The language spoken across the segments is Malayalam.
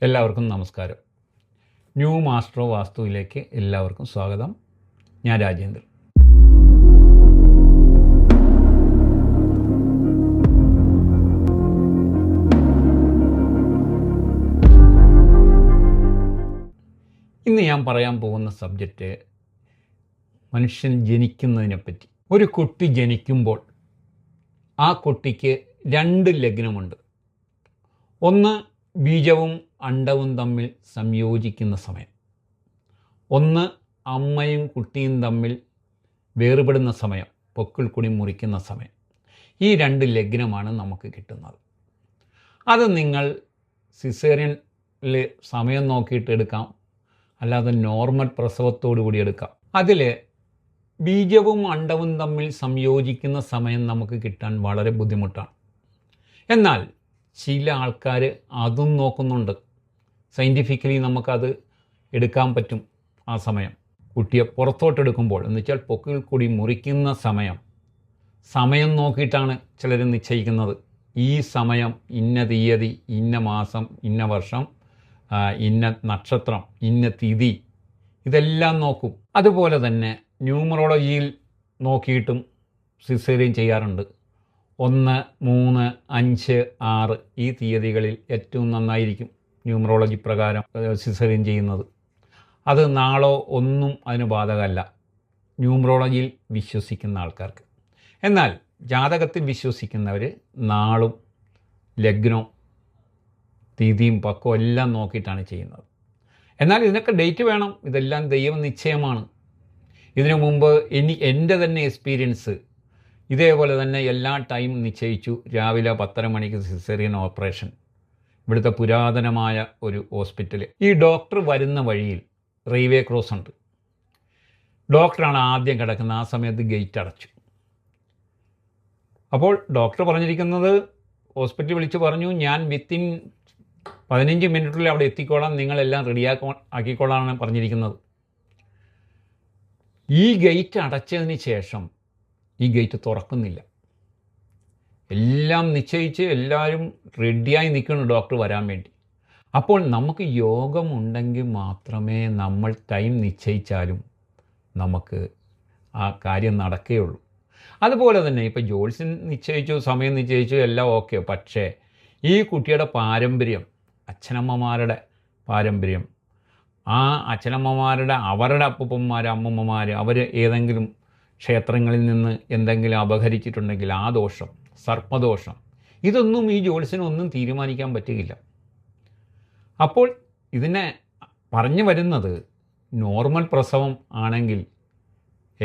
എല്ലാവർക്കും നമസ്കാരം. ന്യൂ മാസ്റ്റർ ഓഫ് വാസ്തുവിലേക്ക് എല്ലാവർക്കും സ്വാഗതം. ഞാൻ രാജേന്ദ്രൻ. ഇന്ന് ഞാൻ പറയാൻ പോകുന്ന സബ്ജക്റ്റ് മനുഷ്യൻ ജനിക്കുന്നതിനെപ്പറ്റി. ഒരു കുട്ടി ജനിക്കുമ്പോൾ ആ കുട്ടിക്ക് 2 ലഗ്നമുണ്ട്. ഒന്ന് ബീജവും അണ്ഡവും തമ്മിൽ സംയോജിക്കുന്ന സമയം, ഒന്ന് അമ്മയും കുട്ടിയും തമ്മിൽ വേർപെടുന്ന സമയം, പൊക്കിൾക്കൊടി മുറിക്കുന്ന സമയം. ഈ 2 ലഗ്നമാണ് നമുക്ക് കിട്ടുന്നത്. അത് നിങ്ങൾ സിസേറിയനിൽ സമയം നോക്കിയിട്ട് എടുക്കാം, അല്ലാതെ നോർമൽ പ്രസവത്തോടു കൂടി എടുക്കാം. അതിൽ ബീജവും അണ്ഡവും തമ്മിൽ സംയോജിക്കുന്ന സമയം നമുക്ക് കിട്ടാൻ വളരെ ബുദ്ധിമുട്ടാണ്. എന്നാൽ ചില ആൾക്കാർ അതും നോക്കുന്നുണ്ട്. സയൻറ്റിഫിക്കലി നമുക്കത് എടുക്കാൻ പറ്റും. ആ സമയം കുട്ടിയെ പുറത്തോട്ടെടുക്കുമ്പോൾ എന്ന് വെച്ചാൽ പൊക്കിൾക്കൊടി മുറിക്കുന്ന സമയം നോക്കിയിട്ടാണ് ചിലർ നിശ്ചയിക്കുന്നത്. ഈ സമയം ഇന്ന തീയതി, ഇന്ന മാസം, ഇന്ന വർഷം, ഇന്ന നക്ഷത്രം, ഇന്ന തിഥി, ഇതെല്ലാം നോക്കും. അതുപോലെ തന്നെ ന്യൂമറോളജിയിൽ നോക്കിയിട്ടും സിസേറിയൻ ചെയ്യാറുണ്ട്. 1, 3, 5, 6 ഈ തീയതികളിൽ ഏറ്റവും നന്നായിരിക്കും ന്യൂമറോളജി പ്രകാരം സിസേറിയൻ ചെയ്യുന്നത്. അത് നാളോ ഒന്നും അതിന് ബാധകമല്ല ന്യൂമറോളജിയിൽ വിശ്വസിക്കുന്ന ആൾക്കാർക്ക്. എന്നാൽ ജാതകത്തിൽ വിശ്വസിക്കുന്നവർ നാളും ലഗ്നവും തീയതിയും പക്കവും എല്ലാം നോക്കിയിട്ടാണ് ചെയ്യുന്നത്. എന്നാൽ ഇതിനൊക്കെ ഡേറ്റ് വേണം. ഇതെല്ലാം ദൈവനിശ്ചയമാണ്. ഇതിനു മുമ്പ് എൻ്റെ തന്നെ എക്സ്പീരിയൻസ് ഇതേപോലെ തന്നെ എല്ലാ ടൈം നിശ്ചയിച്ചു. രാവിലെ 10:30 മണിക്ക് സിസേറിയൻ ഓപ്പറേഷൻ, ഇവിടുത്തെ പുരാതനമായ ഒരു ഹോസ്പിറ്റൽ. ഈ ഡോക്ടർ വരുന്ന വഴിയിൽ റെയിൽവേ ക്രോസ് ഉണ്ട്. ഡോക്ടറാണ് ആദ്യം കിടക്കുന്നത്. ആ സമയത്ത് ഗേറ്റ് അടച്ചു. അപ്പോൾ ഡോക്ടർ പറഞ്ഞിരിക്കുന്നത്, ഹോസ്പിറ്റൽ വിളിച്ച് പറഞ്ഞു, ഞാൻ വിത്തിൻ 15 മിനിറ്റിൽ അവിടെ എത്തിക്കോളാം, നിങ്ങളെല്ലാം ആക്കിക്കോളാമാണ് പറഞ്ഞിരിക്കുന്നത്. ഈ ഗേറ്റ് അടച്ചതിന് ശേഷം ഈ ഗേറ്റ് തുറക്കുന്നില്ല. എല്ലാം നിശ്ചയിച്ച് എല്ലാവരും റെഡിയായി നിൽക്കുന്നു ഡോക്ടർ വരാൻ വേണ്ടി. അപ്പോൾ നമുക്ക് യോഗമുണ്ടെങ്കിൽ മാത്രമേ നമ്മൾ ടൈം നിശ്ചയിച്ചാലും നമുക്ക് ആ കാര്യം നടക്കുകയുള്ളൂ. അതുപോലെ തന്നെ ഇപ്പോൾ ജ്യോത്സ്യൻ നിശ്ചയിച്ചു, സമയം നിശ്ചയിച്ചു, എല്ലാം ഓക്കെ. പക്ഷേ ഈ കുട്ടിയുടെ പാരമ്പര്യം, അച്ഛനമ്മമാരുടെ പാരമ്പര്യം, ആ അച്ഛനമ്മമാരുടെ അവരുടെ അപ്പൂപ്പന്മാർ, അമ്മൂമ്മമാർ, അവർ ഏതെങ്കിലും ക്ഷേത്രങ്ങളിൽ നിന്ന് എന്തെങ്കിലും അപഹരിച്ചിട്ടുണ്ടെങ്കിൽ ആ ദോഷം, സർപ്പദോഷം, ഇതൊന്നും ഈ ജ്യോത്സ്യനൊന്നും തീരുമാനിക്കാൻ പറ്റുകയില്ല. അപ്പോൾ ഇതിനെ പറഞ്ഞു വരുന്നത്, നോർമൽ പ്രസവം ആണെങ്കിൽ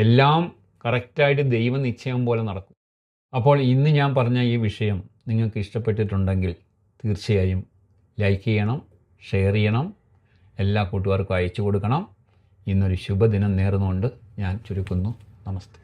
എല്ലാം കറക്റ്റായിട്ട് ദൈവനിശ്ചയം പോലെ നടക്കും. അപ്പോൾ ഇന്ന് ഞാൻ പറഞ്ഞ ഈ വിഷയം നിങ്ങൾക്ക് ഇഷ്ടപ്പെട്ടിട്ടുണ്ടെങ്കിൽ തീർച്ചയായും ലൈക്ക് ചെയ്യണം, ഷെയർ ചെയ്യണം, എല്ലാ കൂട്ടുകാർക്കും അയച്ചു കൊടുക്കണം. ഇന്നൊരു ശുഭദിനം നേർന്നുകൊണ്ട് ഞാൻ ചുരുക്കുന്നു. നമസ്തേ.